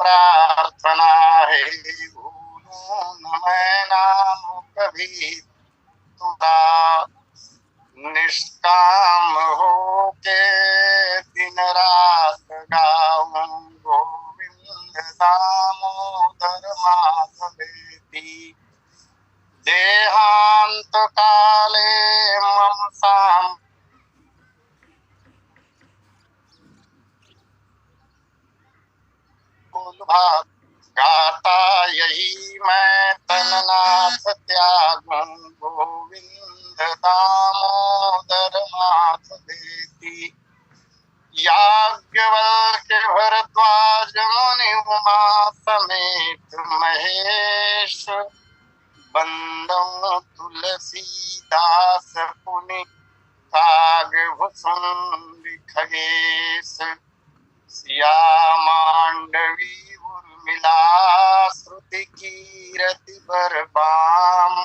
प्रार्थना है, भूलूं न मैं नाम कभी तुझा। निष्काम हो के दिन रात गाऊं गोविंद दामोदर माधवेति। देहांत काले मम साम भाग गाता यही मैं तननाथ त्यागूं गोविंद दामोदर माधवेति। याज्ञवल्क्य भरद्वाज मुनि उमा समेत महेश, बंदौ तुलसीदास पुनि कागभूषुंड खगेश। सिया मांडवी उर्मिला श्रुति कीरति बरबाम।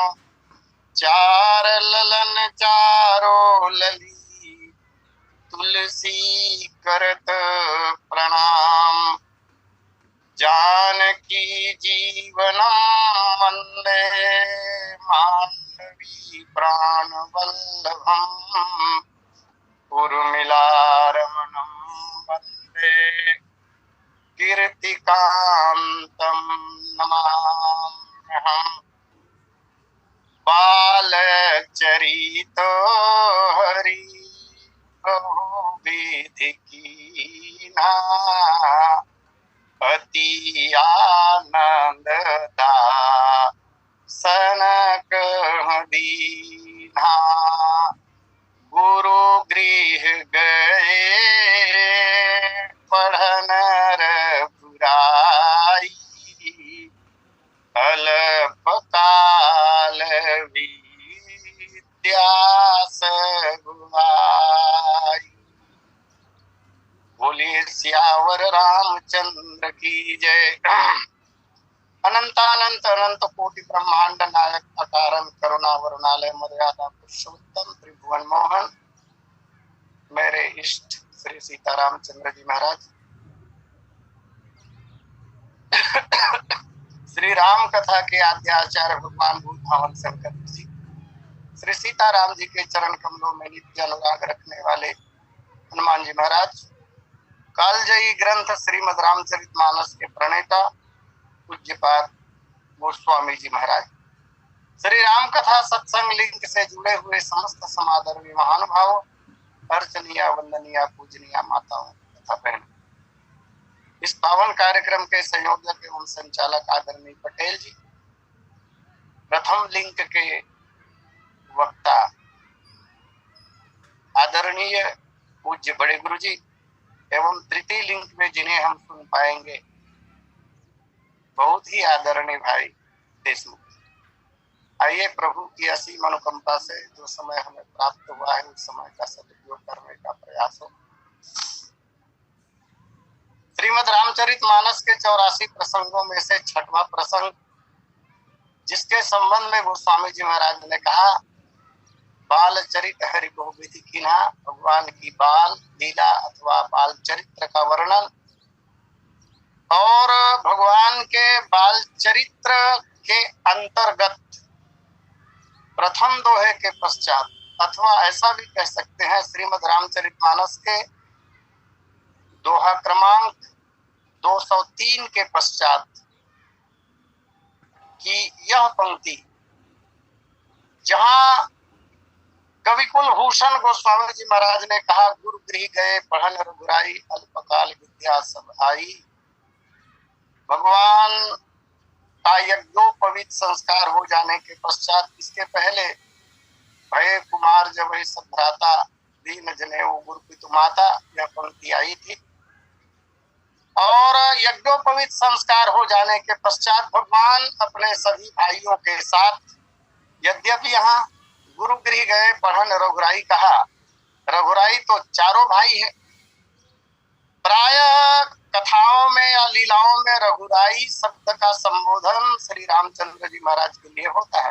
चार ललन चारो लली तुलसी करत प्रणाम। जानकी जीवनम वंदे मांडवी प्राण वल्लभम। उर्मिला रमणम वंदे कीर्तिकांतम नमाम्यहम्। बालचरितो हरि बहुविधि कीन्हा। अति आनंददा सनक दीन्हा। गुरु गृह गए पढ़न रघुराई। अल्पकाल विद्या सगुआई। बोलिए सियावर रामचंद्र की जय। अनंतानंत अनंत कोटि ब्रह्मांड नायक अकारन करुणा वरुणालय मर्यादा पुरुषोत्तम त्रिभुवन मोहन मेरे इष्ट श्री सीतारामचंद्र जी महाराज श्री राम कथा के आद्याचार्य भगवान भूत भावन शंकर जी, श्री सीताराम जी के चरण कमलों में नित्य अनुराग रखने वाले हनुमान जी महाराज, कालजयी ग्रंथ श्रीमद रामचरितमानस के प्रणेता पूज्यपाद गोस्वामी जी महाराज, श्री राम कथा सत्संग लिंक से जुड़े हुए समस्त समादरणीय महानुभावों, अर्चनीय वंदनीय पूजनीय माताओं तथा बहनों, इस पावन कार्यक्रम के संयोजक एवं संचालक आदरणीय पटेल जी, प्रथम लिंक के वक्ता आदरणीय पूज्य बड़े गुरु जी एवं तृतीय लिंक में जिन्हें हम सुन पाएंगे बहुत ही आदरणीय भाई देशमुख। आइए प्रभु की असीम अनुकंपा से जो समय हमें प्राप्त हुआ है उस समय का सदुपयोग करने का प्रयास हो। श्रीमद रामचरितमानस के 84 प्रसंगों में से छठवां प्रसंग, जिसके संबंध में गोस्वामी जी महाराज ने कहा बाल चरित हरि बहुविधि कीन्हा, भगवान की बाल लीला अथवा बाल चरित्र का वर्णन और भगवान के बाल चरित्र के अंतर्गत प्रथम दोहे के पश्चात, अथवा ऐसा भी कह सकते हैं श्रीमद रामचरितमानस के दोहा क्रमांक 203 के पश्चात की यह पंक्ति, जहां कवि कुलभूषण गोस्वामी जी महाराज ने कहा गुरु गृह गए पढ़न रघुराई, अल्पकाल विद्या सब आई। भगवान का यज्ञोपवीत संस्कार हो जाने के पश्चात, इसके पहले भय कुमार जब वही सब भ्राता दीन जने वो गुरु पितु माता, यह पंक्ति आई थी। और यज्ञोपवीत संस्कार हो जाने के पश्चात भगवान अपने सभी भाइयों के साथ, यद्यपि यहाँ गुरु गृह गए पढ़न रघुराई कहा, रघुराई तो चारों भाई है। प्राय कथाओं में या लीलाओं में रघुराई शब्द का संबोधन श्री रामचंद्र जी महाराज के लिए होता है,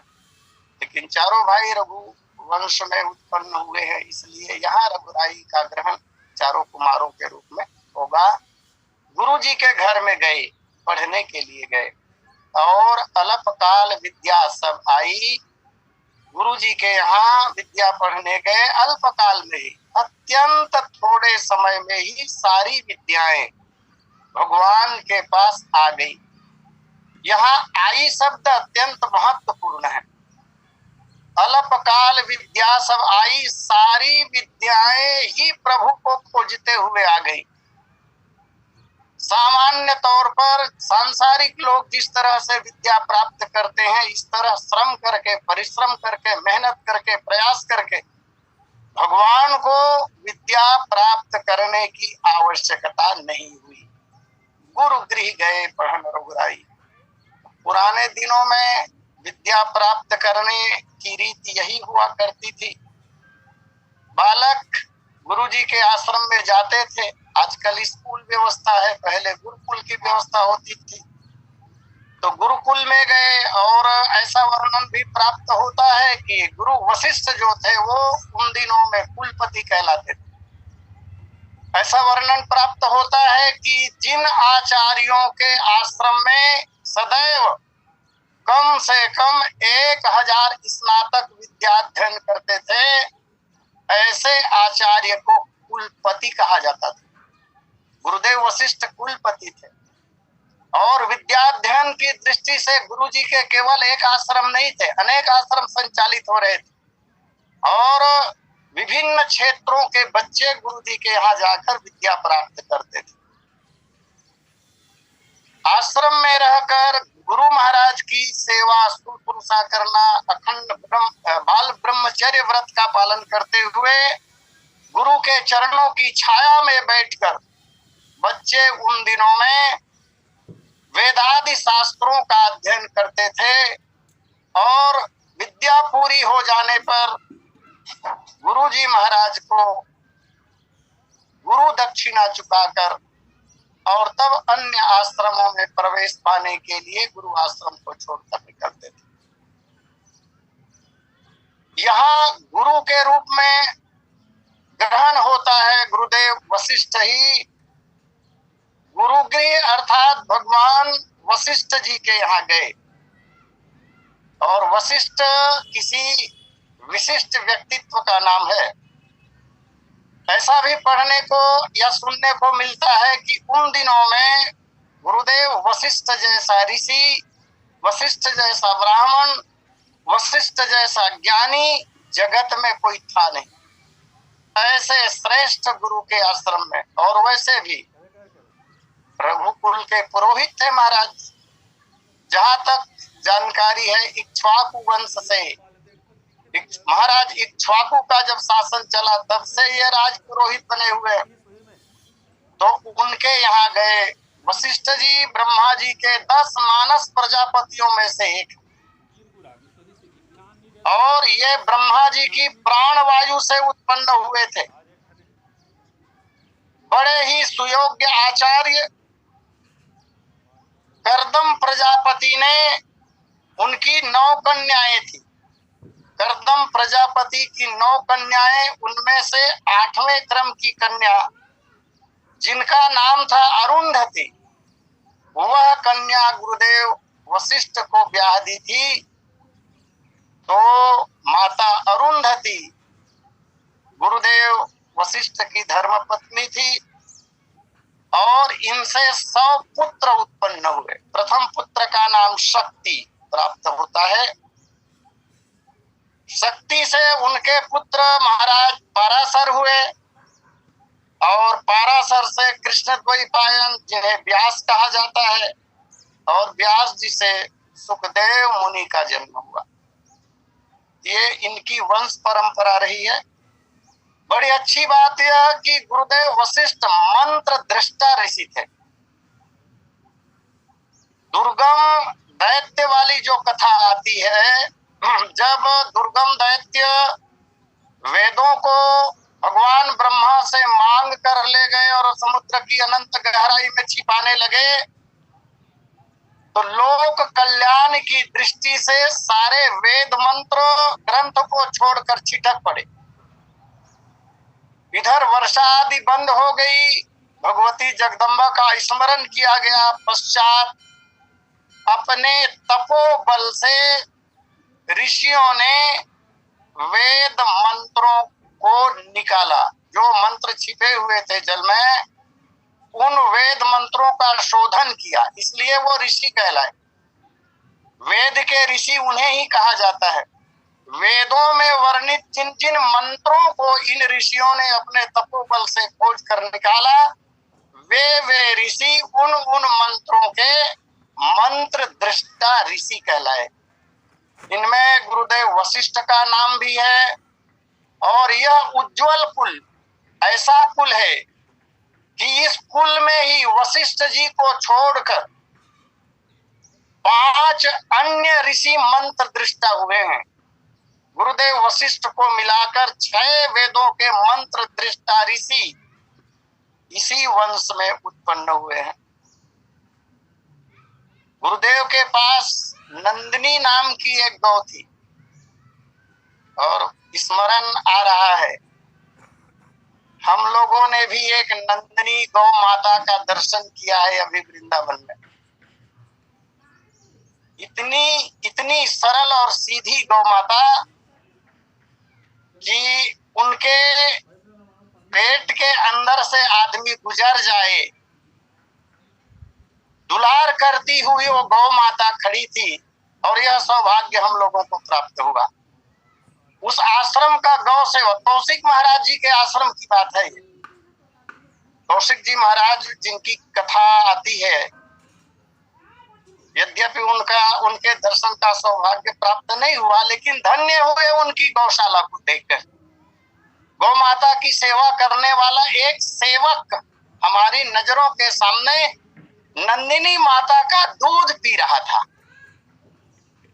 लेकिन चारों भाई रघु वंश में उत्पन्न हुए हैं, इसलिए यहाँ रघुराई का ग्रहण चारों कुमारों के रूप में होगा। गुरु जी के घर में गए, पढ़ने के लिए गए और अल्पकाल विद्या सब आई। गुरु जी के यहाँ विद्या पढ़ने गए, अल्पकाल में ही, अत्यंत थोड़े समय में ही सारी विद्याएं भगवान के पास आ गई। यहाँ आई शब्द अत्यंत महत्वपूर्ण है। अल्पकाल विद्या सब आई, सारी विद्याएं ही प्रभु को खोजते हुए आ गई। सामान्य तौर पर सांसारिक लोग जिस तरह से विद्या प्राप्त करते हैं, इस तरह श्रम करके, परिश्रम करके, मेहनत करके, प्रयास करके भगवान को विद्या प्राप्त करने की आवश्यकता नहीं हुई। गुरु गृह गए पढ़न रघुराई। पुराने दिनों में विद्या प्राप्त करने की रीति यही हुआ करती थी। बालक गुरु जी के आश्रम में जाते थे। आजकल स्कूल व्यवस्था है, पहले गुरुकुल की व्यवस्था होती थी। तो गुरुकुल में गए और ऐसा वर्णन भी प्राप्त होता है कि गुरु वशिष्ठ जो थे वो उन दिनों में कुलपति कहलाते थे। ऐसा वर्णन प्राप्त होता है कि जिन आचार्यों के आश्रम में सदैव कम से कम 1000 स्नातक विद्याध्ययन करते थे, ऐसे आचार्य को कुलपति कहा जाता था। गुरुदेव वशिष्ठ कुलपति थे और विद्याध्ययन की दृष्टि से गुरु जी के केवल एक आश्रम नहीं थे, अनेक आश्रम संचालित हो रहे थे और विभिन्न क्षेत्रों के बच्चे गुरु जी के यहाँ जाकर विद्या प्राप्त करते थे। आश्रम में रहकर गुरु महाराज की सेवा शुश्रूषा करना, अखंड बाल ब्रह्मचर्य व्रत का पालन करते हुए गुरु के चरणों की छाया में बैठकर बच्चे उन दिनों में वेदादि शास्त्रों का अध्ययन करते थे और विद्या पूरी हो जाने पर गुरु जी महाराज को गुरु दक्षिणा चुकाकर और तब अन्य आश्रमों में प्रवेश पाने के लिए गुरु आश्रम को छोड़कर निकलते थे। यहाँ गुरु के रूप में ग्रहण होता है गुरुदेव वशिष्ठ ही। गुरुगृह अर्थात भगवान वशिष्ठ जी के यहाँ गए और वशिष्ठ किसी विशिष्ट व्यक्तित्व का नाम है। ऐसा भी पढ़ने को या सुनने को मिलता है कि उन दिनों में गुरुदेव वशिष्ठ जैसा ऋषि, वशिष्ठ जैसा ब्राह्मण, वशिष्ठ जैसा ज्ञानी जगत में कोई था नहीं। ऐसे श्रेष्ठ गुरु के आश्रम में, और वैसे भी रघुकुल के पुरोहित थे महाराज। जहां तक जानकारी है इक्ष्वाकु वंश से, महाराज इक्ष्वाकु का जब शासन चला तब से ये राज पुरोहित बने हुए। तो उनके यहाँ गए वशिष्ठ जी, ब्रह्मा जी के 10 मानस प्रजापतियों में से एक, और ये ब्रह्मा जी की प्राण वायु से उत्पन्न हुए थे। बड़े ही सुयोग्य आचार्य कर्दम प्रजापति ने, उनकी 9 कन्याएं थी। कर्दम प्रजापति की 9 कन्याएं, उनमें से 8वें क्रम की कन्या जिनका नाम था अरुंधति, वह कन्या गुरुदेव वशिष्ठ को ब्याह दी थी। तो माता अरुंधति गुरुदेव वशिष्ठ की धर्मपत्नी थी और इनसे 100 पुत्र उत्पन्न हुए। प्रथम पुत्र का नाम शक्ति प्राप्त होता है। शक्ति से उनके पुत्र महाराज पाराशर हुए और पाराशर से कृष्णद्वैपायन जिन्हें व्यास कहा जाता है, और व्यास जी से सुखदेव मुनि का जन्म हुआ। ये इनकी वंश परंपरा रही है। बड़ी अच्छी बात यह कि गुरुदेव वशिष्ठ मंत्र दृष्टा ऋषि थे। दुर्गम दैत्य वाली जो कथा आती है, जब दुर्गम दैत्य वेदों को भगवान ब्रह्मा से मांग कर ले गए और समुद्र की अनंत गहराई में छिपाने लगे, तो लोक कल्याण की दृष्टि से सारे वेद मंत्र ग्रंथ को छोड़कर छिटक पड़े। इधर वर्षा आदि बंद हो गई, भगवती जगदम्बा का स्मरण किया गया। पश्चात अपने तपोबल से ऋषियों ने वेद मंत्रों को निकाला। जो मंत्र छिपे हुए थे जल में, उन वेद मंत्रों का शोधन किया, इसलिए वो ऋषि कहलाए। वेद के ऋषि उन्हें ही कहा जाता है। वेदों में वर्णित जिन जिन मंत्रों को इन ऋषियों ने अपने तपोबल से खोज कर निकाला, वे ऋषि उन मंत्रों के मंत्र दृष्टा ऋषि कहलाए। इनमें गुरुदेव वशिष्ठ का नाम भी है। और यह उज्जवल कुल ऐसा कुल है कि इस कुल में ही वशिष्ठ जी को छोड़कर 5 अन्य ऋषि मंत्र दृष्टा हुए हैं। गुरुदेव वशिष्ठ को मिलाकर 6 वेदों के मंत्र दृष्टा ऋषि इसी वंश में उत्पन्न हुए हैं। गुरुदेव के पास नंदिनी नाम की एक गौ थी, और स्मरण आ रहा है, हम लोगों ने भी एक नंदिनी गौ माता का दर्शन किया है अभी वृंदावन में। इतनी सरल और सीधी गौ माता कि उनके पेट के अंदर से आदमी गुजर जाए, दुलार करती हुई वो गौ माता खड़ी थी। और यह सौभाग्य हम लोगों को प्राप्त हुआ। उस आश्रम का गौ सेवक कौशिक महाराज जी के आश्रम की बात है ये। कौशिक जी महाराज जिनकी कथा आती है, यद्यपि उनके दर्शन का सौभाग्य प्राप्त नहीं हुआ, लेकिन धन्य हुए उनकी गौशाला को देखकर। गौ माता की सेवा करने वाला एक सेवक हमारी नजरों के सामने नंदिनी माता का दूध पी रहा था।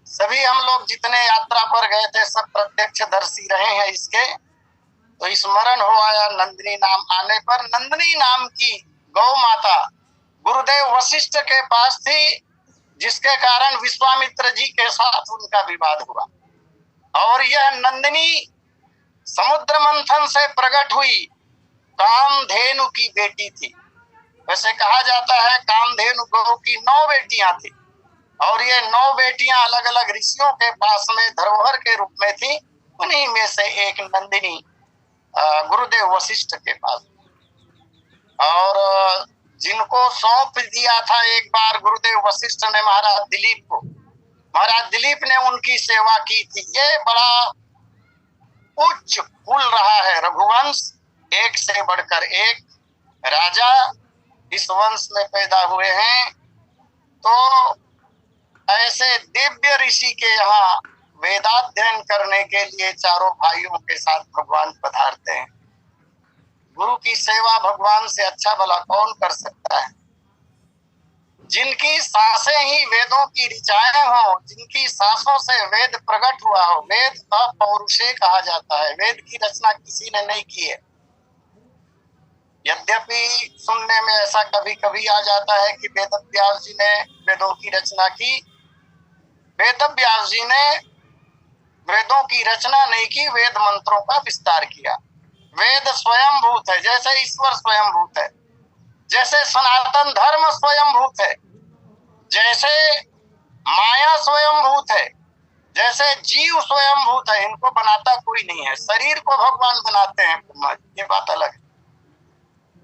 सभी हम लोग जितने यात्रा पर गए थे सब प्रत्यक्षदर्शी रहे हैं इसके। तो स्मरण हो आया नंदिनी नाम आने पर। नंदिनी नाम की गौ माता गुरुदेव वशिष्ठ के पास थी, जिसके कारण विश्वामित्र जी के साथ उनका विवाद हुआ। और यह नंदिनी समुद्र मंथन से प्रकट हुई कामधेनु की बेटी थी। वैसे कहा जाता है कामधेनु गौ की 9 बेटियां थी, और ये 9 बेटियां अलग अलग ऋषियों के पास में धरोहर के रूप में थी। उन्हीं में से एक नंदिनी गुरुदेव वशिष्ठ के पास, और जिनको सौंप दिया था एक बार गुरुदेव वशिष्ठ ने महाराज दिलीप को। महाराज दिलीप ने उनकी सेवा की थी। ये बड़ा उच्च कुल रहा है रघुवंश, एक से बढ़कर एक राजा इस वंश में पैदा हुए हैं। तो ऐसे दिव्य ऋषि के यहाँ वेदाध्ययन करने के लिए चारों भाइयों के साथ भगवान पधारते हैं। गुरु की सेवा भगवान से अच्छा भला कौन कर सकता है। जिनकी सांसें ही वेदों की ऋचाएं हो, जिनकी सांसों से वेद प्रकट हुआ हो। वेद अपौरुषेय कहा जाता है, वेद की रचना किसी ने नहीं की है। यद्यपि सुनने में ऐसा कभी कभी आ जाता है कि वेदव्यास जी ने वेदों की रचना की। वेदव्यास जी ने वेदों की रचना नहीं की, वेद मंत्रों का विस्तार किया। वेद स्वयंभूत है, जैसे ईश्वर स्वयंभूत है, जैसे सनातन धर्म स्वयंभूत है, जैसे माया स्वयंभूत है, जैसे जीव स्वयंभूत है। इनको बनाता कोई नहीं है। शरीर को भगवान बनाते हैं ब्रह्मा जी, ये बात अलग है,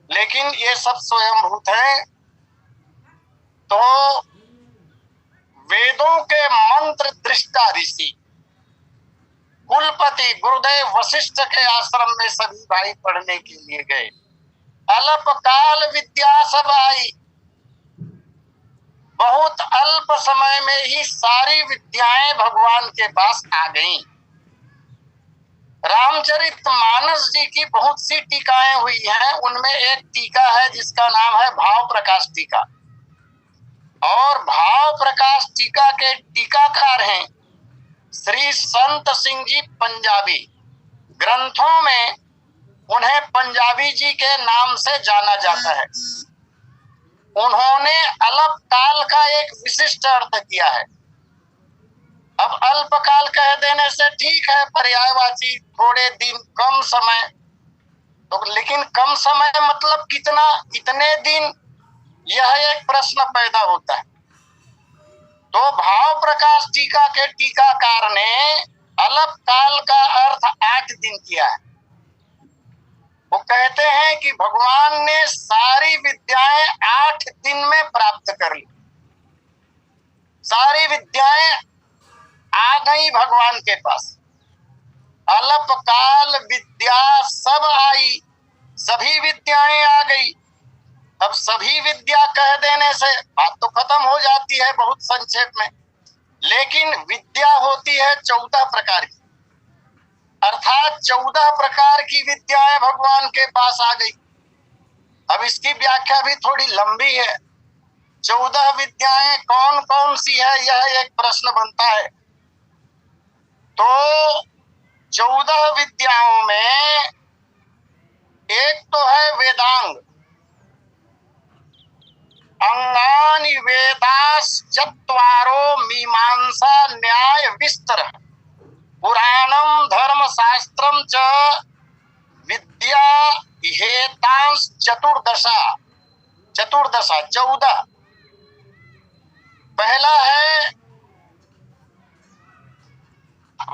लेकिन ये सब स्वयंभूत है। तो वेदों के मंत्र दृष्टा ऋषि कुलपति गुरुदेव वशिष्ठ के आश्रम में सभी भाई पढ़ने के लिए गए। अल्पकाल विद्या सब आई। बहुत अल्प समय में ही सारी विद्याएं भगवान के पास आ गईं। रामचरितमानस जी की बहुत सी टीकाएं हुई हैं। उनमें एक टीका है जिसका नाम है भाव प्रकाश टीका, और भाव प्रकाश टीका के टीकाकार हैं श्री संत सिंह जी पंजाबी। ग्रंथों में उन्हें पंजाबी जी के नाम से जाना जाता है। उन्होंने अल्पकाल का एक विशिष्ट अर्थ किया है। अब अल्पकाल कह देने से ठीक है, पर्यायवाची थोड़े दिन, कम समय, तो लेकिन कम समय मतलब कितना, कितने दिन, यह एक प्रश्न पैदा होता है। तो भाव प्रकाश टीका के टीकाकार ने अलप काल का अर्थ 8 दिन किया है। वो कहते हैं कि भगवान ने सारी विद्याएं 8 दिन में प्राप्त कर ली। सारी विद्याएं आ गई भगवान के पास। अलप काल विद्या सब आई, सभी विद्याएं आ गई। अब सभी विद्या कह देने से बात तो खत्म हो जाती है बहुत संक्षेप में, लेकिन विद्या होती है 14 प्रकार की, अर्थात 14 प्रकार की विद्याएं भगवान के पास आ गई। अब इसकी व्याख्या भी थोड़ी लंबी है। 14 विद्याएं कौन कौन सी है, यह एक प्रश्न बनता है। तो 14 विद्याओं में एक तो है वेदांग। अंगानि वेदाश्चत्वारो मीमांसा न्याय विस्तर पुराणम धर्म शास्त्रम च विद्या हेतांश चतुर्दशा 14। पहला है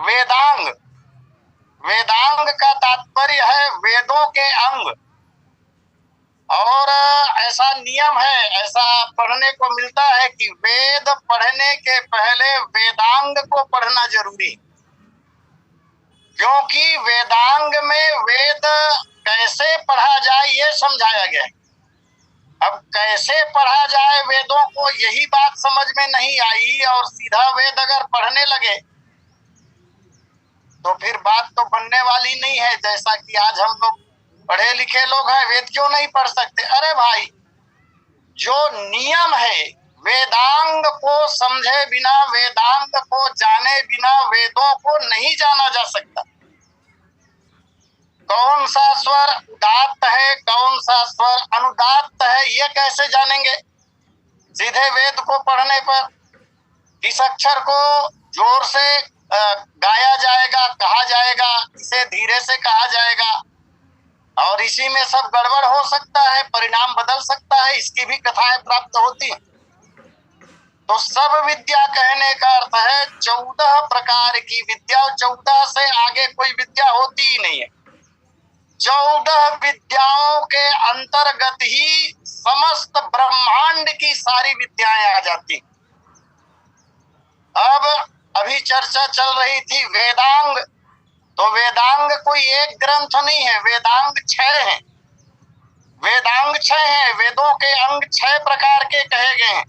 वेदांग। वेदांग का तात्पर्य है वेदों के अंग। और ऐसा नियम है, ऐसा पढ़ने को मिलता है कि वेद पढ़ने के पहले वेदांग को पढ़ना जरूरी, क्योंकि वेदांग में वेद कैसे पढ़ा जाए ये समझाया गया है। अब कैसे पढ़ा जाए वेदों को, यही बात समझ में नहीं आई और सीधा वेद अगर पढ़ने लगे तो फिर बात तो बनने वाली नहीं है। जैसा कि आज हम लोग पढ़े लिखे लोग हैं, वेद क्यों नहीं पढ़ सकते? अरे भाई, जो नियम है वेदांग को समझे बिना, वेदांग को जाने बिना वेदों को नहीं जाना जा सकता। कौन सा स्वर उदात्त है, कौन सा स्वर अनुदात्त है, ये कैसे जानेंगे? सीधे वेद को पढ़ने पर इस अक्षर को जोर से गाया जाएगा, कहा जाएगा, इसे धीरे से कहा जाएगा, और इसी में सब गड़बड़ हो सकता है, परिणाम बदल सकता है। इसकी भी कथाएं प्राप्त होती हैं। तो सब विद्या कहने का अर्थ है 14 प्रकार की विद्या। 14 से आगे कोई विद्या होती ही नहीं है। 14 विद्याओं के अंतर्गत ही समस्त ब्रह्मांड की सारी विद्याएं आ जाती। अब अभी चर्चा चल रही थी वेदांग, तो वेदांग कोई एक ग्रंथ नहीं है, वेदांग 6 हैं। वेदांग 6 हैं, वेदों के अंग 6 प्रकार के कहे गए हैं,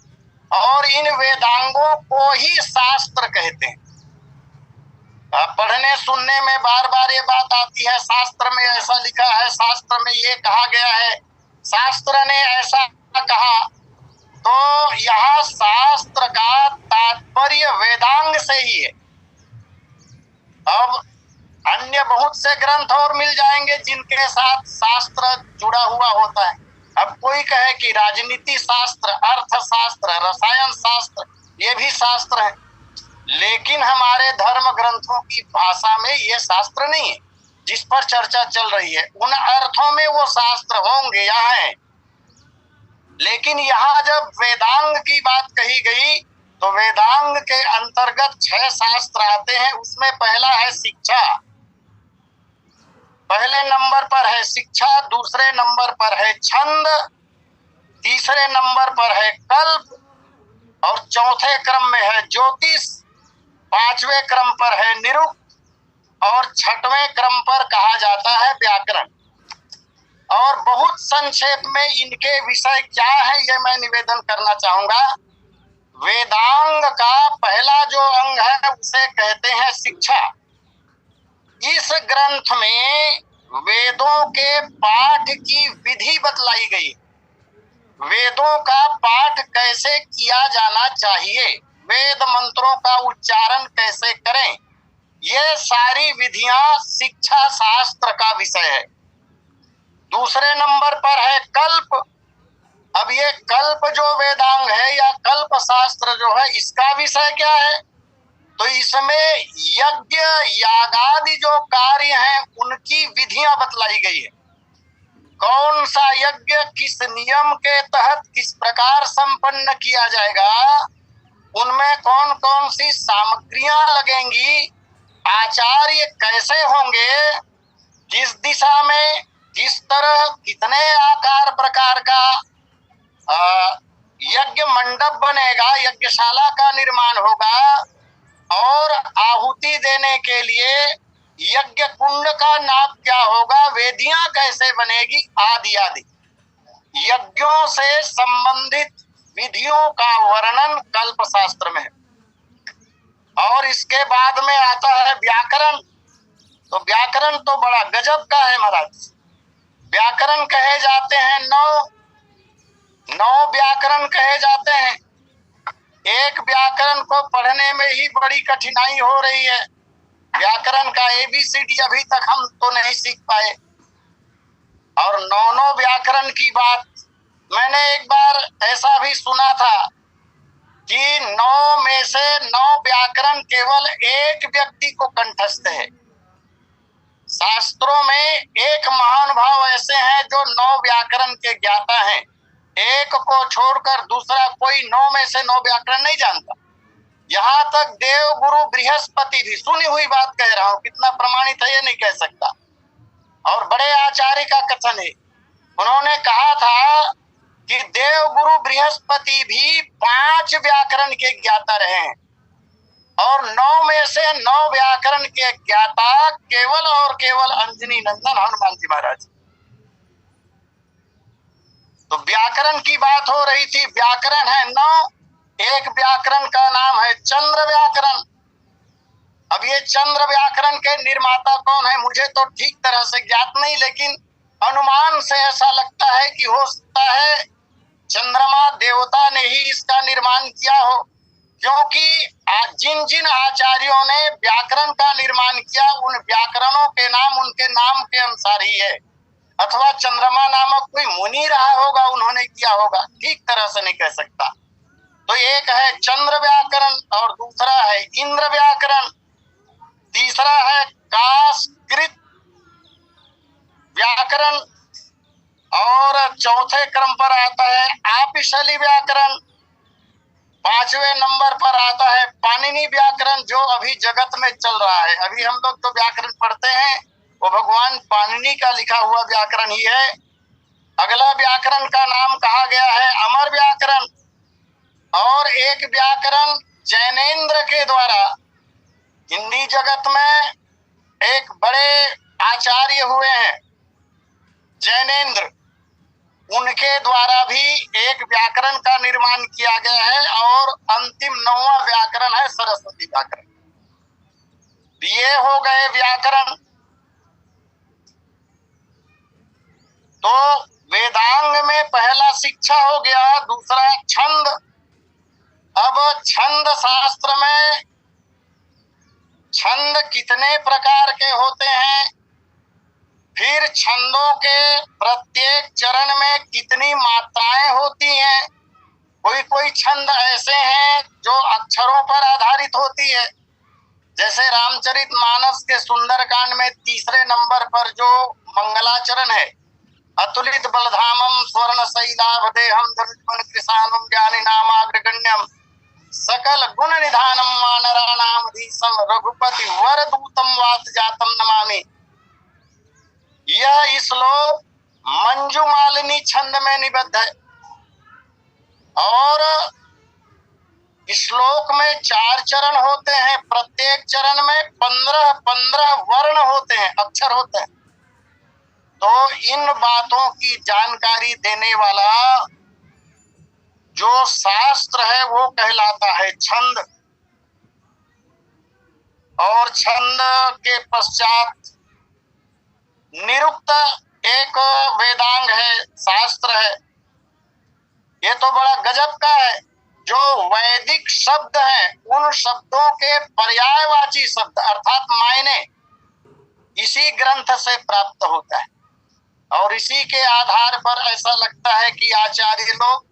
और इन वेदांगों को ही शास्त्र कहते हैं। पढ़ने सुनने में बार बार ये बात आती है, शास्त्र में ऐसा लिखा है, शास्त्र में ये कहा गया है, शास्त्र ने ऐसा कहा। तो यहाँ शास्त्र का तात्पर्य वेदांग से ही है। अब अन्य बहुत से ग्रंथ और मिल जाएंगे जिनके साथ शास्त्र जुड़ा हुआ होता है। अब कोई कहे कि राजनीति शास्त्र, अर्थशास्त्र, रसायन शास्त्र, ये भी शास्त्र है, लेकिन हमारे धर्म ग्रंथों की भाषा में ये शास्त्र नहीं है जिस पर चर्चा चल रही है। उन अर्थों में वो शास्त्र होंगे, यहाँ है। लेकिन यहाँ जब वेदांग की बात कही गई तो वेदांग के अंतर्गत 6 शास्त्र आते हैं। उसमें पहला है शिक्षा, पहले नंबर पर है शिक्षा, दूसरे नंबर पर है छंद, तीसरे नंबर पर है कल्प, और चौथे क्रम में है ज्योतिष, 5वें क्रम पर है निरुक्त, और 6वें क्रम पर कहा जाता है व्याकरण। और बहुत संक्षेप में इनके विषय क्या है ये मैं निवेदन करना चाहूंगा। वेदांग का पहला जो अंग है उसे कहते हैं शिक्षा। इस ग्रंथ में वेदों के पाठ की विधि बतलाई गई। वेदों का पाठ कैसे किया जाना चाहिए, वेद मंत्रों का उच्चारण कैसे करें, ये सारी विधियां शिक्षा शास्त्र का विषय है। दूसरे नंबर पर है कल्प। अब ये कल्प जो वेदांग है या कल्प शास्त्र जो है, इसका विषय क्या है? तो इसमें यज्ञ यागादि जो कार्य हैं उनकी विधियां बतलाई गई है। कौन सा यज्ञ किस नियम के तहत किस प्रकार संपन्न किया जाएगा, उनमें कौन कौन सी सामग्रियां लगेंगी, आचार्य कैसे होंगे, किस दिशा में, किस तरह, कितने आकार प्रकार का यज्ञ मंडप बनेगा, यज्ञशाला का निर्माण होगा, और आहुति देने के लिए यज्ञ कुंड का नाप क्या होगा, वेदियां कैसे बनेगी, आदि आदि यज्ञों से संबंधित विधियों का वर्णन कल्प शास्त्र में है। और इसके बाद में आता है व्याकरण। तो व्याकरण तो बड़ा गजब का है महाराज। व्याकरण कहे जाते हैं नौ व्याकरण कहे जाते हैं। एक व्याकरण को पढ़ने में ही बड़ी कठिनाई हो रही है। व्याकरण का ABCD अभी तक हम तो नहीं सीख पाए, और नौ व्याकरण की बात मैंने एक बार ऐसा भी सुना था कि 9 में से 9 व्याकरण केवल एक व्यक्ति को कंठस्थ है। शास्त्रों में एक महानुभाव ऐसे हैं जो 9 व्याकरण के ज्ञाता हैं, एक को छोड़कर दूसरा कोई 9 में से 9 व्याकरण नहीं जानता। यहाँ तक देव गुरु बृहस्पति भी, सुनी हुई बात कह रहा हूँ, कितना प्रमाणित है ये नहीं कह सकता, और बड़े आचार्य का कथन है। उन्होंने कहा था कि देव गुरु बृहस्पति भी 5 व्याकरण के ज्ञाता रहे हैं, और 9 में से 9 व्याकरण के ज्ञाता केवल और केवल अंजनी नंदन हनुमान जी महाराज। तो व्याकरण की बात हो रही थी। व्याकरण है 9। एक व्याकरण का नाम है चंद्र व्याकरण। अब ये चंद्र व्याकरण के निर्माता कौन है मुझे तो ठीक तरह से ज्ञात नहीं, लेकिन अनुमान से ऐसा लगता है कि हो सकता है चंद्रमा देवता ने ही इसका निर्माण किया हो, क्योंकि जिन जिन आचार्यों ने व्याकरण का निर्माण किया उन व्याकरणों के नाम उनके नाम के अनुसार ही है, अथवा चंद्रमा नामक कोई मुनि रहा होगा, उन्होंने किया होगा, ठीक तरह से नहीं कह सकता। तो एक है चंद्र व्याकरण और दूसरा है इंद्र व्याकरण, तीसरा है काशकृत व्याकरण, और चौथे क्रम पर आता है आपिशली व्याकरण, 5वें नंबर पर आता है पाणिनि व्याकरण, जो अभी जगत में चल रहा है। अभी हम लोग तो व्याकरण पढ़ते हैं, वो भगवान पाणिनि का लिखा हुआ व्याकरण ही है। अगला व्याकरण का नाम कहा गया है अमर व्याकरण, और एक व्याकरण जैनेन्द्र के द्वारा, हिंदी जगत में एक बड़े आचार्य हुए हैं जैनेन्द्र, उनके द्वारा भी एक व्याकरण का निर्माण किया गया है, और अंतिम 9वां व्याकरण है सरस्वती व्याकरण। ये हो गए व्याकरण। तो वेदांग में पहला शिक्षा हो गया, दूसरा छंद। अब छंद शास्त्र में छंद कितने प्रकार के होते हैं, फिर छंदों के प्रत्येक चरण में कितनी मात्राएं होती हैं। कोई छंद ऐसे हैं जो अक्षरों पर आधारित होती है, जैसे रामचरितमानस के सुंदरकांड में 3रे नंबर पर जो मंगलाचरण है, अतुलित बलधामम स्वर्ण शैलाभदेहम धनुष्मन कृशानम ज्ञानी नामाग्रगण्यम सकल गुण निधानम वानराणामधीशम रघुपति वरदूतम वातजातम नमामि। यह श्लोक मंजुमालिनी छंद में निबद्ध है, और श्लोक में 4 चरण होते हैं, प्रत्येक चरण में 15 वर्ण होते हैं, अक्षर होते हैं। तो इन बातों की जानकारी देने वाला जो शास्त्र है वो कहलाता है छंद। और छंद के पश्चात निरुक्त एक वेदांग है, शास्त्र है। ये तो बड़ा गजब का है। जो वैदिक शब्द हैं उन शब्दों के पर्यायवाची शब्द अर्थात मायने इसी ग्रंथ से प्राप्त होता है, और इसी के आधार पर ऐसा लगता है कि आचार्य लोग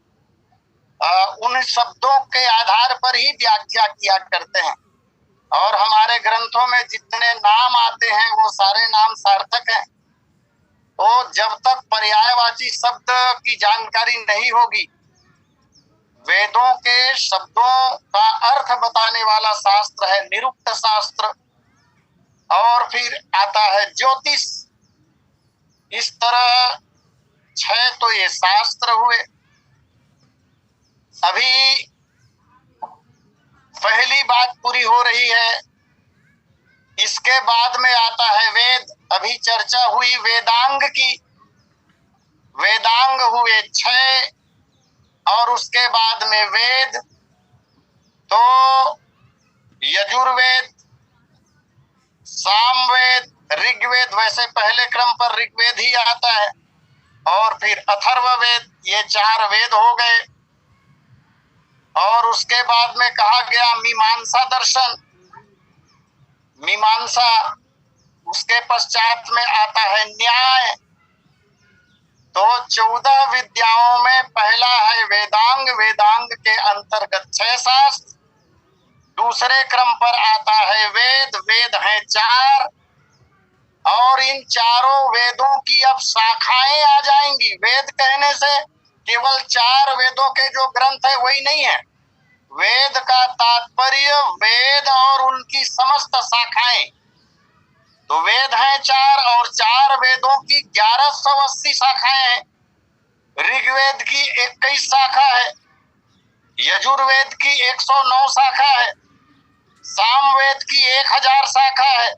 उन शब्दों के आधार पर ही व्याख्या किया करते हैं। और हमारे ग्रंथों में जितने नाम आते हैं वो सारे नाम सार्थक हैं। तो जब तक पर्यायवाची शब्द की जानकारी नहीं होगी, वेदों के शब्दों का अर्थ बताने वाला शास्त्र है निरुक्त शास्त्र, और फिर आता है ज्योतिष। इस तरह 6 तो ये शास्त्र हुए। अभी पहली बात पूरी हो रही है, इसके बाद में आता है वेद। अभी चर्चा हुई वेदांग की, वेदांग हुए 6 और उसके बाद में वेद। तो यजुर्वेद, सामवेद, ऋग्वेद, वैसे पहले क्रम पर ऋग्वेद ही आता है, और फिर अथर्ववेद, ये 4 वेद हो गए। और उसके बाद में कहा गया मीमांसा दर्शन, मीमांसा। उसके पश्चात में आता है न्याय। तो 14 विद्याओं में पहला है वेदांग। वेदांग के अंतर्गत 6 शास्त्र। दूसरे क्रम पर आता है वेद। वेद हैं 4, और इन चारों वेदों की अब शाखाएं आ जाएंगी। वेद कहने से केवल 4 वेदों के जो ग्रंथ है वही नहीं है। वेद का तात्पर्य वेद और उनकी समस्त शाखाएं। तो वेद हैं 4 और 4 वेदों की 1180 शाखाएं हैं। ऋग्वेद की 21 शाखा है, यजुर्वेद की 109 शाखा है, सामवेद की 1000 शाखा है,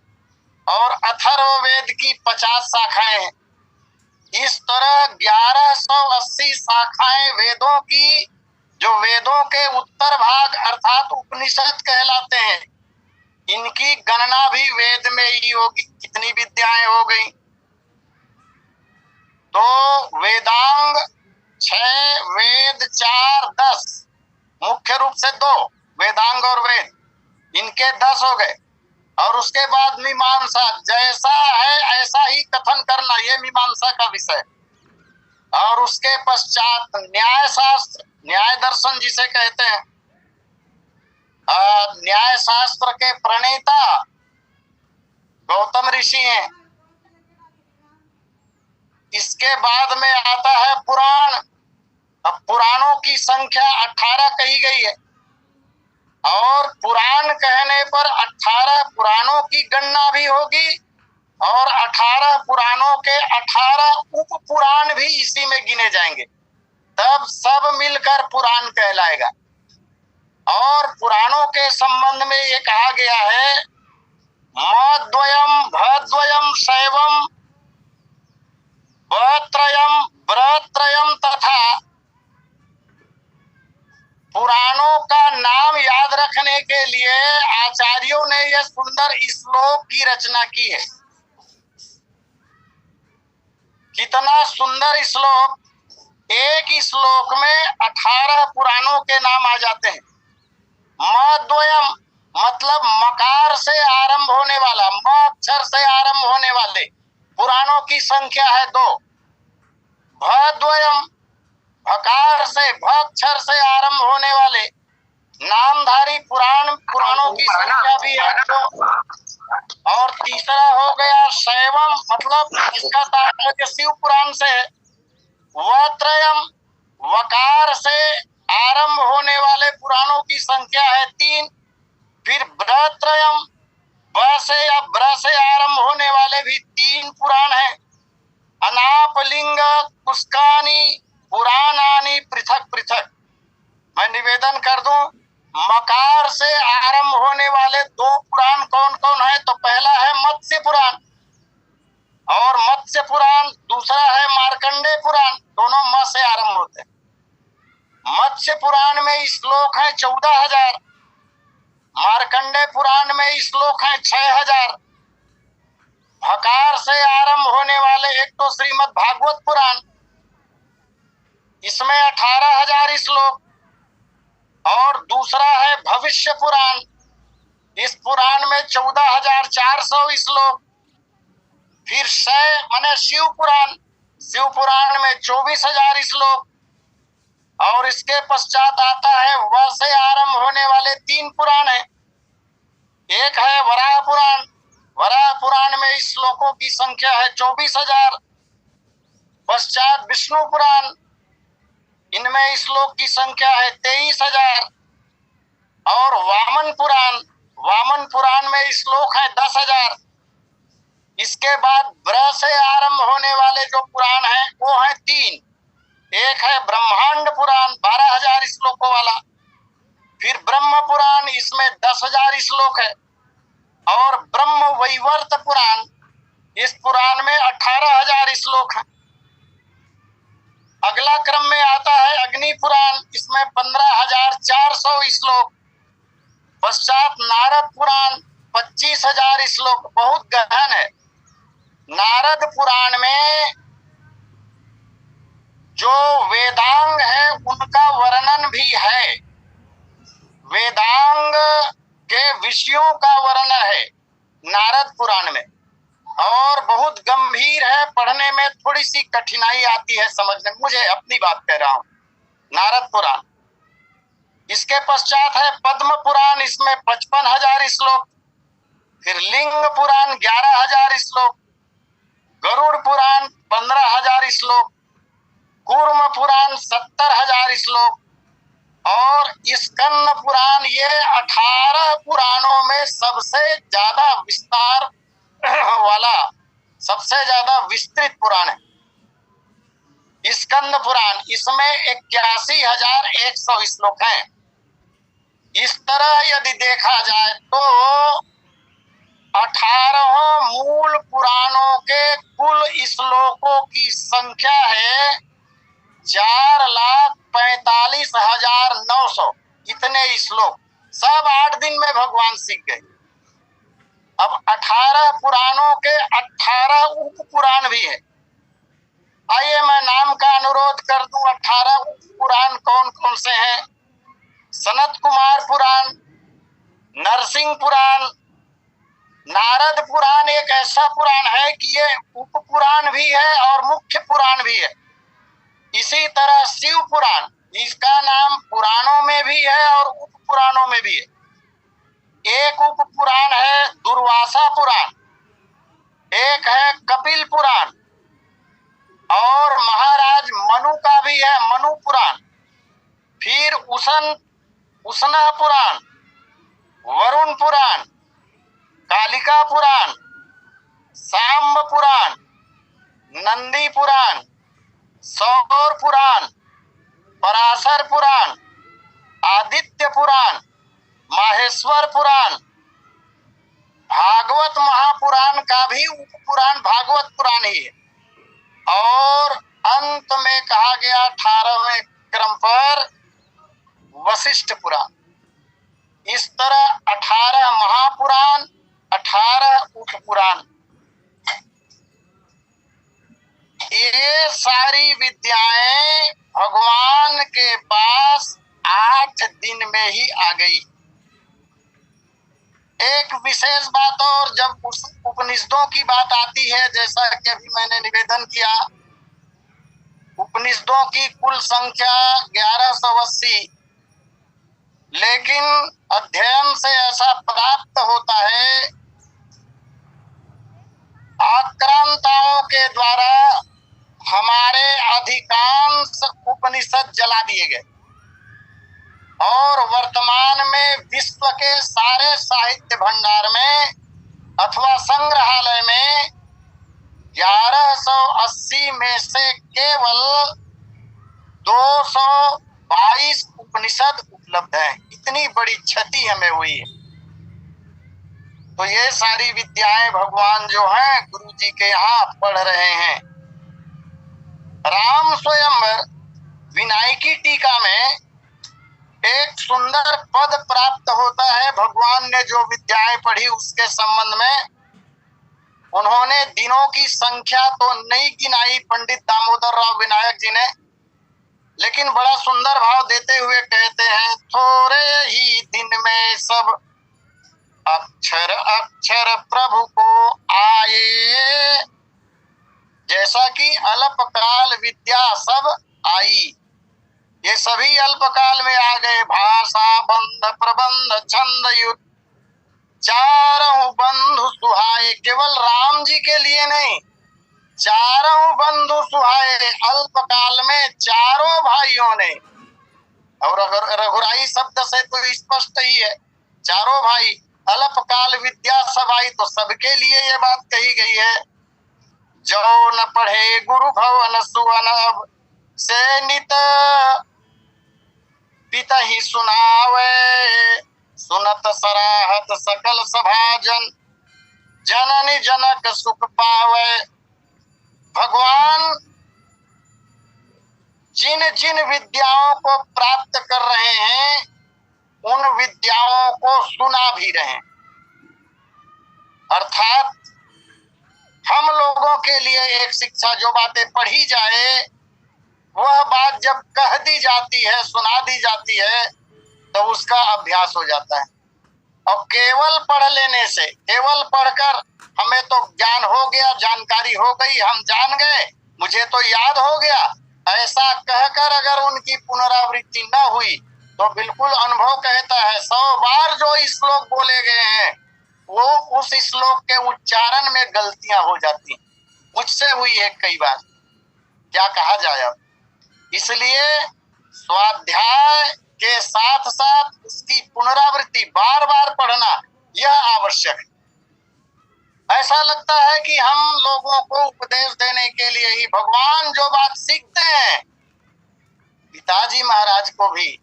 और अथर्ववेद की 50 शाखाएं हैं। इस तरह 1180 शाखाएं वेदों की, जो वेदों के उत्तर भाग अर्थात उपनिषद कहलाते हैं, इनकी गणना भी वेद में ही होगी। कितनी विद्याएं हो गई? तो वेदांग 6, वेद 4, 10, मुख्य रूप से 2 वेदांग और वेद, इनके 10 हो गए। और उसके बाद मीमांसा, जैसा है ऐसा ही कथन करना, ये मीमांसा का विषय। और उसके पश्चात न्याय शास्त्र, न्याय दर्शन जिसे कहते हैं। न्याय शास्त्र के प्रणेता गौतम ऋषि हैं। इसके बाद में आता है पुराण। अब पुराणों की संख्या 18 कही गई है, और पुराण कहने पर 18 पुराणों की गणना भी होगी, और 18 पुराणों के 18 उप पुराण भी इसी में गिने जाएंगे। तब सब मिलकर पुराण कहलाएगा। और पुराणों के संबंध में ये कहा गया है, मद्वयम भद्वयम शैवम वत्रयम व्रत्रयम, तथा पुराणों का नाम याद रखने के लिए आचार्यों ने यह सुंदर श्लोक की रचना की है। कितना सुंदर श्लोक! एक श्लोक में 18 पुराणों के नाम आ जाते हैं। मद्वयम मतलब मकार से आरंभ होने वाला, म अक्षर से आरंभ होने वाले पुराणों की संख्या है 2। भद्वयम भकार से, भ अक्षर से आरंभ होने वाले नामधारी पुराणों की संख्या भी है 2। और तीसरा हो गया शैवम, मतलब इसका तात्पर्य शिव पुराण से है। वत्रयम वकार से आरंभ होने वाले पुराणों की संख्या है 3। फिर व्रत्रयम, ब से या ब्र से आरंभ होने वाले भी 3 पुराण हैं। अनापलिंग पुष्कानी पुराणानी पृथक पृथक। मैं निवेदन कर दूं, मकार से आरंभ होने वाले 2 पुराण कौन कौन है? तो पहला है मत्स्य पुराण, और मत्स्य पुराण दूसरा है मार्कंडेय पुराण। दोनों म से आरंभ होते हैं। मत्स्य पुराण में श्लोक है 14,000, मार्कंडेय पुराण में श्लोक है 6,000। भकार से आरंभ होने वाले एक तो श्रीमद् भागवत पुराण, इसमें 18,000 श्लोक, और दूसरा है भविष्य पुराण। इस पुराण में 14,400 श्लोक। फिर माने शिव पुराण, शिव पुराण में 24,000 श्लोक। और इसके पश्चात आता है व से आरंभ होने वाले 3 पुराण हैं। एक है वराह पुराण, वराह पुराण में श्लोकों की संख्या है 24,000। पश्चात विष्णु पुराण, इनमें श्लोक की संख्या है 23,000। और वामन पुराण में श्लोक है 10,000। इसके बाद ब्रह्म से आरंभ होने वाले जो पुराण हैं वो है 3। एक है ब्रह्मांड पुराण 12,000 श्लोकों वाला, फिर ब्रह्म पुराण, इसमें 10,000 श्लोक है, और ब्रह्म वैवर्त पुराण, इस पुराण में 18,000 श्लोक है। अगला क्रम में आता है अग्नि पुराण, इसमें 15,400 श्लोक। पश्चात नारद पुराण 25,000 श्लोक, बहुत गहन है। नारद पुराण में जो वेदांग है उनका वर्णन भी है, वेदांग के विषयों का वर्णन है नारद पुराण में, और बहुत गंभीर है, पढ़ने में थोड़ी सी कठिनाई आती है समझने। मुझे अपनी बात कह रहा हूं, नारद पुराण। इसके पश्चात है पद्म पुराण, इसमें 55,000 श्लोक। फिर लिंग पुराण 11,000 श्लोक, गरुड़ पुराण 15,000 श्लोक, कूर्म पुराण 70,000 श्लोक, और स्कंद पुराण, ये 18 पुराणों में सबसे ज्यादा विस्तार वाला, सबसे ज्यादा विस्तृत पुराण है स्कंद पुराण। इसमें 81,100 श्लोक हैं। इस तरह यदि देखा जाए तो 18 मूल पुराणों के कुल श्लोकों की संख्या है 4,45,900। इतने श्लोक सब 8 दिन में भगवान सीख गए। अब 18 पुराणों के 18 उप पुराण भी है। आइए मैं नाम का अनुरोध कर दूं, 18 उप पुराण कौन कौन से हैं? सनत कुमार पुराण, नरसिंह पुराण, नारद पुराण एक ऐसा पुराण है कि ये उप पुराण भी है और मुख्य पुराण भी है। इसी तरह शिव पुराण, इसका नाम पुराणों में भी है और उप पुराणों में भी है। एक उप पुराण है दुर्वासा पुराण, एक है कपिल पुराण, और महाराज मनु का भी है मनु पुराण। फिर उष्ण पुराण, वरुण पुराण, कालिका पुराण, सांब पुराण, नंदी पुराण, सौर पुराण, पराशर पुराण, आदित्य पुराण, माहेश्वर पुराण, भागवत महापुराण का भी उप पुराण भागवत पुराण ही है, और अंत में कहा गया 18वें क्रम पर वशिष्ठ पुराण। इस तरह 18 महापुराण, 18 उप पुराण। ये सारी विद्याएं भगवान के पास 8 दिन में ही आ गई। एक विशेष बात और, जब उस उपनिषदों की बात आती है, जैसा कि अभी मैंने निवेदन किया, उपनिषदों की कुल संख्या 1180, लेकिन अध्ययन से ऐसा प्राप्त होता है आक्रांताओं के द्वारा हमारे अधिकांश उपनिषद जला दिए गए, और वर्तमान में विश्व के सारे साहित्य भंडार में अथवा संग्रहालय में 1180 में से केवल 222 उपनिषद उपलब्ध हैं। इतनी बड़ी क्षति हमें हुई है। तो ये सारी विद्याएं भगवान जो हैं गुरु जी के यहाँ पढ़ रहे हैं। राम स्वयंवर विनायकी टीका में एक सुंदर पद प्राप्त होता है। भगवान ने जो विद्याएं पढ़ी उसके संबंध में उन्होंने दिनों की संख्या तो नहीं गिनाई पंडित दामोदर राव विनायक जी ने, लेकिन बड़ा सुंदर भाव देते हुए कहते हैं, थोड़े ही दिन में सब अक्षर अक्षर प्रभु को आए, जैसा कि अल्पकाल विद्या सब आई। ये सभी अल्पकाल में आ गए। भाषा बंध प्रबंध छंद युद्ध चारों बंधु सुहाए, केवल राम जी के लिए नहीं, चारों बंधु सुहाए अल्पकाल में चारों भाइयों ने, और अगर रघुराई शब्द से तो स्पष्ट ही है, चारों भाई अल्पकाल विद्या सब आई, तो सबके लिए ये बात कही गई है। जो न पढ़े गुरु भवन सुवन अब से नित पिता ही सुनावे, सुनत सराहत सकल सभाजन जननी जनक सुख पावे। भगवान जिन जिन विद्याओं को प्राप्त कर रहे हैं उन विद्याओं को सुना भी रहे, अर्थात हम लोगों के लिए एक शिक्षा, जो बातें पढ़ी जाए वह बात जब कह दी जाती है, सुना दी जाती है, तो उसका अभ्यास हो जाता है। और केवल पढ़ लेने से, केवल पढ़कर हमें तो ज्ञान हो गया, जानकारी हो गई, हम जान गए, मुझे तो याद हो गया, ऐसा कहकर अगर उनकी पुनरावृत्ति न हुई तो बिल्कुल अनुभव कहता है 100 बार जो श्लोक बोले गए हैं वो उस श्लोक के उच्चारण में गलतियां हो जाती। मुझसे हुई है कई बार, क्या कहा जाए अब। इसलिए स्वाध्याय के साथ साथ उसकी पुनरावृत्ति, बार बार पढ़ना, यह आवश्यक है। ऐसा लगता है कि हम लोगों को उपदेश देने के लिए ही भगवान जो बात सीखते हैं, पिताजी महाराज को भी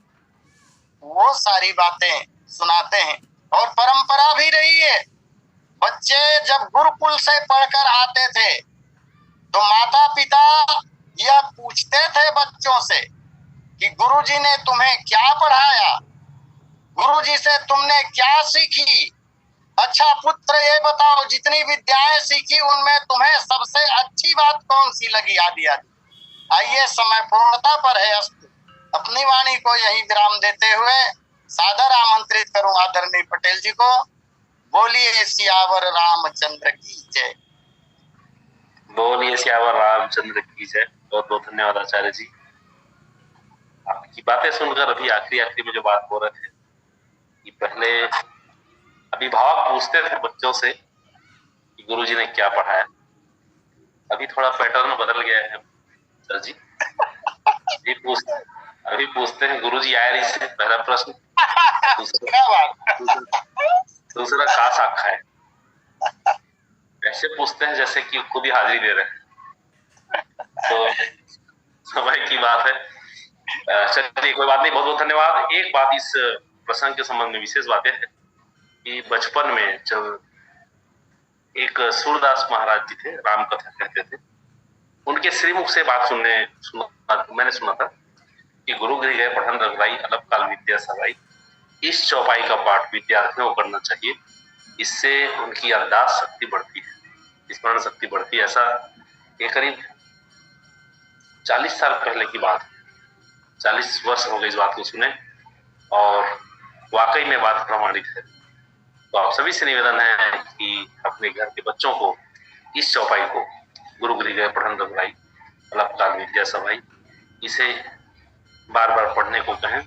वो सारी बातें सुनाते हैं। और परंपरा भी रही है, बच्चे जब गुरुकुल से पढ़कर आते थे तो माता पिता यह पूछते थे बच्चों से कि गुरुजी ने तुम्हें क्या पढ़ाया, गुरुजी से तुमने क्या सीखी, अच्छा पुत्र ये बताओ जितनी विद्याएं सीखी उनमें तुम्हें सबसे अच्छी बात कौन सी लगी, आदि आदि। आइए, समय पूर्णता पर है, अपनी वाणी को यही विराम देते हुए सादर आमंत्रित करूं आदरणीय पटेल जी को। बोलिए सियावर रामचंद्र की जय। बोलिए सियावर रामचंद्र की जय। बहुत बहुत धन्यवाद आचार्य जी। आपकी बातें सुनकर अभी आखिरी में जो बात हो रहे थे कि पहले अभिभावक पूछते थे बच्चों से कि गुरुजी ने क्या पढ़ाया, अभी थोड़ा पैटर्न बदल गया है सर जी। अभी पूछते हैं गुरुजी आए रही से, पहला प्रश्न, दूसरा का साखा है, ऐसे पूछते हैं जैसे कि खुद ही हाजिरी दे रहे हैं। तो समय की बात है। चलिए कोई बात नहीं, बहुत बहुत धन्यवाद। एक बात इस प्रसंग के संबंध में विशेष बात है कि बचपन में जब एक सूरदास महाराज जी थे, राम कथा कहते थे, उनके श्रीमुख से बात मैंने सुना था कि गुरु गृह गए पठन रघुराई अल्पकाल विद्या सगाई। इस चौपाई का पाठ विद्यार्थियों को करना चाहिए, इससे उनकी याददाश्त शक्ति बढ़ती है, स्मरण शक्ति बढ़ती है। ऐसा ये करीब 40 साल पहले की बात, 40 वर्ष हो गए इस बात को सुने, और वाकई में बात प्रमाणित है। तो आप सभी से निवेदन है कि अपने घर के बच्चों को इस चौपाई को, गुरु गृह गए पठन रघुराई अल्पकाल विद्या सगाई, इसे बार बार पढ़ने को कहें।